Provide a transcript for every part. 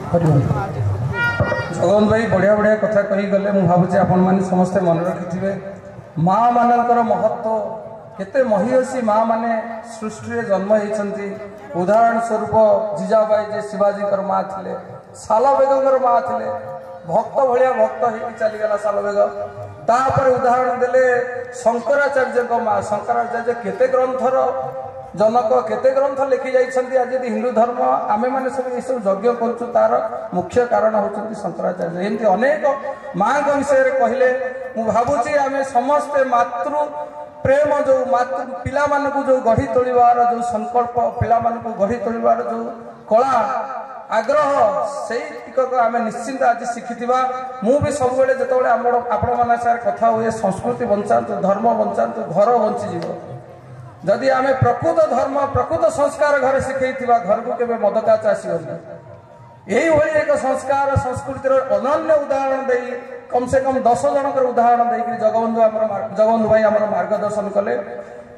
जगन भाई बढ़िया बढ़िया कथा कही गले मु भावुचे आपण माने समस्ते मन रखिथिबे माँ मानकर महत्व केते महिषी माँ माने सृष्टि रे जन्म होइछंती। उदाहरण स्वरूप जिजाबाई जे शिवाजी माँ थिले, सालबेगर माँ थिले, भक्त भलिया भक्त होई चली गला सालबेग। तापर उदाहरण देले शंकराचार्य माँ, शंकराचार्य केते ग्रंथर जनक, केते ग्रंथ लिखि जाइछंती। आज यदि हिंदू धर्म आमे माने सब ए सब यज्ञ करछु तार मुख्य कारण होचंती शंकराचार्य। एमती अनेक माँ को विषय रे कहिले मु भाबुची आमे समस्त मातृ प्रेम जो मातृ पिला मानकु जो गढ़ी तोलिबार जो संकल्प पिला मानकु गढ़ी तोलिबार जो कला आग्रह से आम निश्चिंत आज शिखिथिबा। मु भी सब बेले जतबेले आपण माने सार कथा हुए संस्कृति बंचातु, धर्म बंचातु, घर बंची जीव। जदि आमे प्रकृत धर्म प्रकृत संस्कार घर शिखैथिबा घर को केबे मद काच आसीबनी। यही भली एक संस्कार संस्कृतिर अनन्य उदाहरण देई कम से कम 10 जनकर उदाहरण देकी जगबंधु भाई आमर मार्गदर्शन कले।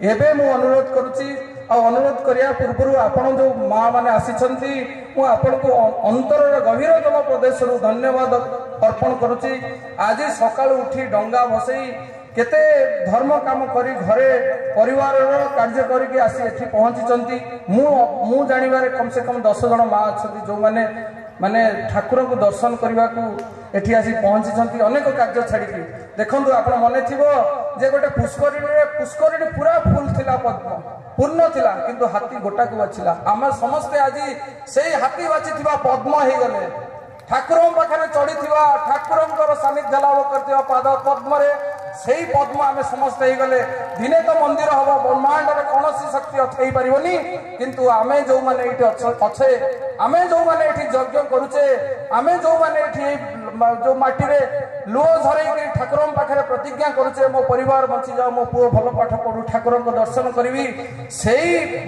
एबे मु अनुरोध करुची अनुरोध करिया पूर्व आपण जो माँ माने आसीछंती मु आपण को अंतर गभीरतम प्रदेश धन्यवाद अर्पण करुची। आज सकाळ उठी डंगा भसई केते धर्म काम करी घरे परिवार कार्य करके आसी एठी पहुंची। मु जानिबारे कम से कम 10 जन माँ अच्छी जो माने ठाकुर को दर्शन करने को एठी आसी पहुंची। अनेक कार्य छाड़ी देखु आप मन थी जे गोटे पुष्करिणी पूरा फुल थिला, पद्म पूर्ण थिला, किंतु हाथी गोटा को बाछिला। आम समस्ते आज से हाथी बाछि पद्म हो गले। ठाकुर पाखे चढ़ी ठाकुर सानिध्य लाभ कर पाद पद्म से पद्म आम समस्त हो गले। दिने तो मंदिर हम ब्रह्मांड कौन शक्ति अटकई पारनी, किंतु आमे जो माने अच्छे आमे जो माने यज्ञ करुचे आमे जो माने जो माटी रे लुह झरई ठाकुर पाखे प्रतिज्ञा करुचे मो परिवार बंची जाओ, मो पुओ भल पाठ पढ़ू, ठाकुर को दर्शन करी से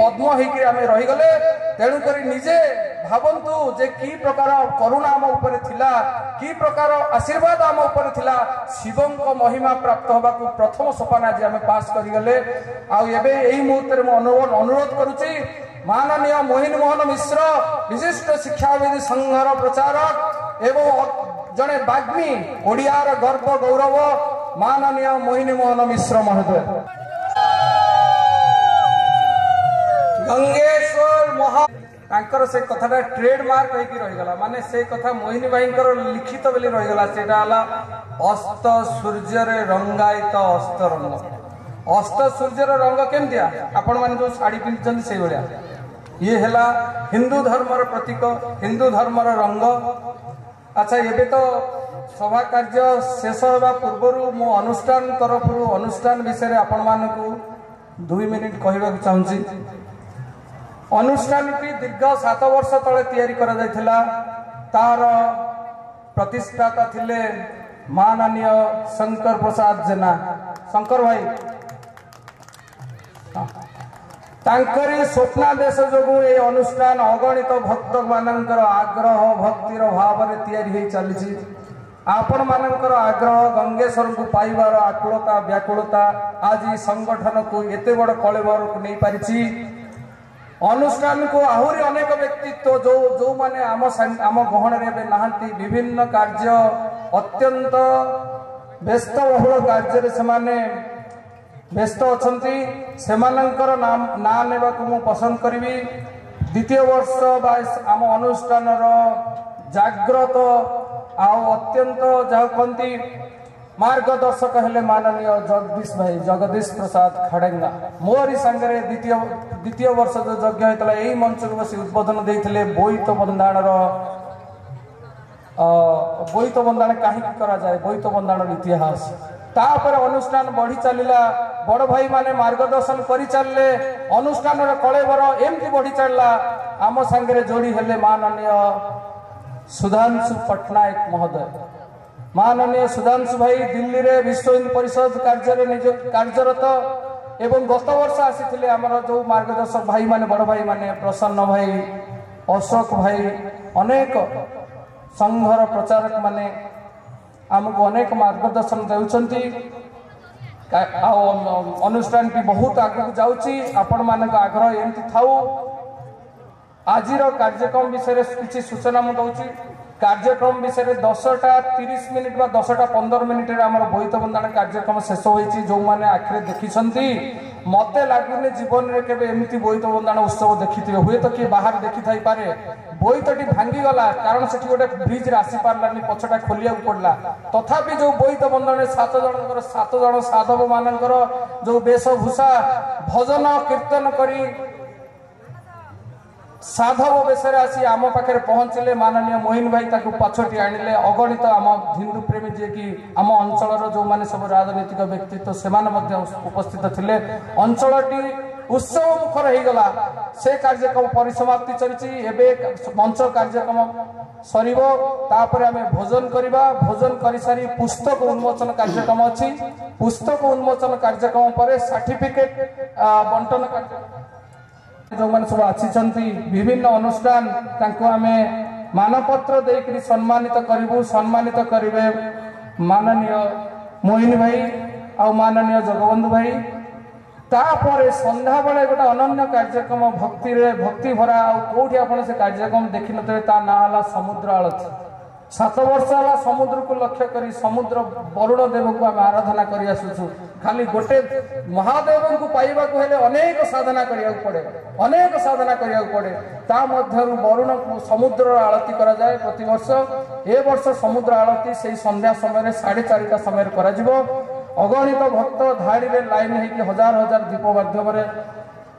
पद्म होकर आम रहीगले। तेणुक निजे भावंतु जे की प्रकार करुणा आम उपरे थिला, की प्रकार आशीर्वाद आम उपरे थिला। शिवं को महिमा प्राप्त होगा प्रथम सोपान आज आम पास करिगले। आबे यही मुहूर्त में अनुरोध करुची माननीय मोहिनी मोहन मिश्र विशिष्ट शिक्षाविद संघर प्रचारक एवं जड़े बाग्मी ओडियार गर्व गौरव माननीय मोहिनी मोहन मिश्र महोदय। गंगेश्वर महा तांकर से कथाटा ट्रेडमार्क होगी रहीगला, माने से कथा मोहिनी भाई लिखित बोली रहीगला। सेटा हला अस्त सूर्य रे रंगायित अस्त रंग। अस्त सूर्य रंग केमतिया आपण माने जो साड़ी पिंधछन से भलिया ये हैला हिंदू धर्मर प्रतीक, हिंदू धर्मर रंग। अच्छा एबे तो सभा कार्य शेष होगा पूर्व मो अनुष्ठान तरफ अनुष्ठान विषय आपण मानकू 2 मिनिट कहबा चाहूँगी। अनुष्ठान की दीर्घ 7 वर्ष तले तैयारी करा जायथिला। तार प्रतिष्ठाता थिले माननीय शंकर प्रसाद जेना। शंकर भाई तांकरी स्वप्नादेश जोगु ए अनुष्ठान अगणित भक्त मानकर आग्रह भक्तिर भाव में तैयारी हो चली। आपण मानकर आग्रह गंगेश्वर को पाइबार आकुलता व्याकुलता आज संगठन को एते बड़ कलेबर को नहीं पारिछि। अनुष्ठान को आहुरी अनेक व्यक्तित्व जो जो माने आम गहन रे नहांती विभिन्न कार्य अत्यंत व्यस्त बहुल कार्य से माने व्यस्त अछंती। सेमानंकर ना नेबा को मु पसंद करिवि। द्वितीय वर्ष बा आम अनुष्ठान जाग्रत आउ अत्यंत कहती मार्गदर्शक हेले माननीय जगदीश भाई जगदीश प्रसाद खड़ेंगा। मोरी संगे द्वितीय वर्ष जो यज्ञ होता यही मंच को बस उद्बोधन देते बोईत बंधाण बोईत बंधाण कहीं करा जाए बोईत बंधाण इतिहास। तापर अनुष्ठान बढ़ी चलला बड़ भाई माने मार्गदर्शन करी चलले अनुष्ठान कलेबर एमती बढ़ी चलला। आम संगे जोड़ी हेले माननीय सुधांशु पट्टनायक महोदय। माननीय सुधांशु भाई दिल्ली रे विश्व हिंदू परिषद कार्यरत एवं गत वर्ष आसी आमर जो मार्गदर्शक भाई माने बड़ भाई माने प्रसन्न भाई अशोक भाई अनेक संघर प्रचारक माने आमको अनेक मार्गदर्शन देउछंती। अनुष्ठान की बहुत आगू जाउची। आपण मानक आग्रह एमती थाउ आजिर कार्यक्रम विषय किसी सूचना मुझे कार्यक्रम विषय 10:30 मिनिट 10:15 मिनिट बोईत बंदाण कार्यक्रम शेष होती जो मैंने आखिरे देखी मत लगुनि जीवन में केवे एमती बोईत बंदाण उत्सव देखी थे हुए तो किए बाहर देखी थी पारे बोईतटी भांगीगला कारण से गोटे ब्रिज आसी पारानी पछटा खोलिया पड़ा तथापि जो बोईत बंदाण 7 जन साधव मानकर जो वेशभूषा भजन कीर्तन करी साधव बेसरे आसी आम पाखे पहुँचले माननीय मोहिन भाई पछटी आणिले अगणित आम हिंदू प्रेमी जी कि आम अंचल जो मैंने सब राजनीतिक व्यक्तित्व से उपस्थित थिले अंचलटी उत्सव मुखर हो गला से कार्यक्रम परिसमाप्ति चली मंच कार्यक्रम सरिबो तापर आमे भोजन करिबा भोजन करि सारी पुस्तक उन्मोचन कार्यक्रम अछि पुस्तक उन्मोचन कार्यक्रम पर सर्टिफिकेट बंटन जो मैंने सब आसी विभिन्न अनुष्ठान आमे मानपत्र देकर सम्मानित करूँ सम्मानित करेंगे माननीय मोहिनी भाई आ माननीय जगबंधु भाई तापर संध्या बेले गोटे अनन्य कार्यक्रम भक्ति भरा कौटी आप कार्यक्रम देखी थे ता ना है समुद्र आलती 7 वर्ष है समुद्र को लक्ष्य करी समुद्र वरुण देव को आम आराधना कर आसुचु खाली गोटे महादेव को पाइबा को हेले अनेक साधना करिया पड़े अनेक साधना करिया पड़े ता मध्यरु वरुण समुद्र आलती करा जाए प्रति वर्ष ए वर्ष समुद्र आलती से संध्या समय 4:30 समय करा जिवो अगणित भक्त धाड़ी रे लाइन होगी हजार हजार दीप माध्यम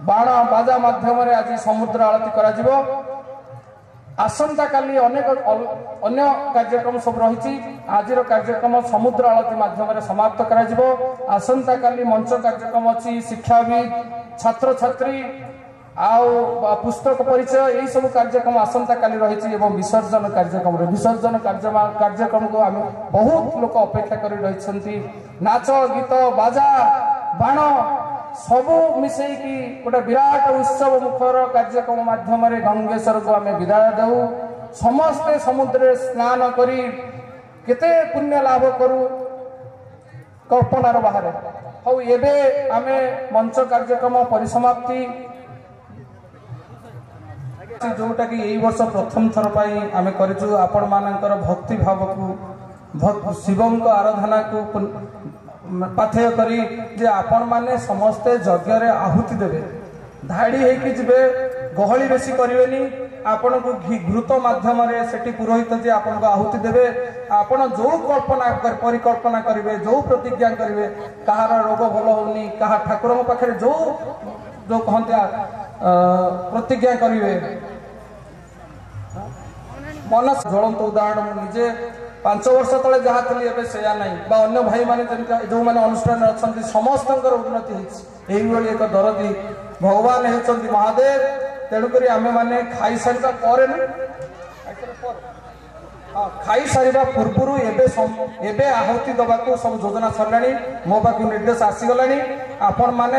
बाण बाजा माध्यम आज समुद्र आलती करा जिवो आसंता काली अनेक अन्य कार्यक्रम सब रही आज कार्यक्रम समुद्र आलती माध्यम समाप्त करा जिवो आसंता काली मंच कार्यक्रम अच्छी शिक्षाविद छात्र छात्री आउ पुस्तक परिचय यही सब कार्यक्रम आसंता काली रही विसर्जन कार्यक्रम विसर्जन कार्यक्रम को आम बहुत लोक अपेक्षा कर रही नाच गीत बाजा बाण सबू मिसेकी गोटे विराट उत्सव मुखर कार्यक्रम माध्यम गंगेश्वर को आम विदाय देऊ समस्ते समुद्र स्नान करी केते पुण्य लाभ करू कल्पनार बाहर हौ एबे आमे मंच कार्यक्रम परिसमाप्ति जोटा कि यही वर्ष प्रथम थर आम करूँ आपण मानकर भक्ति भाव को शिवं आराधना को पाथेय करी जे आपण माने समस्ते यज्ञ रे आहुति देवे धाड़ी हेकि जिबे गहली बेसी करिवेनी आपण को घृत माध्यम रे सेठी पुरोहित जे आपण को आहुति देवे आपण जो कल्पना परिकल्पना करिवे जो प्रतिज्ञा करिवे कहार रोग भल होनी कहा ठाकुर पाखे जो जो कहते प्रतिज्ञा करिवे मन ज्वलंत उदाहरण निजे 5 वर्ष तले जहाँ थी एवं सेया नहीं अन्य भाई मैंने जो मैंने अनुष्ठान अच्छा समस्त उन्नति होती एक दरदी भगवान होती महादेव तेणुक आम मैंने खाई सारा खाई सारा पूर्व एवं आहुति दबा सब योजना सरला मो पाक निर्देश आसीगला आपण मैंने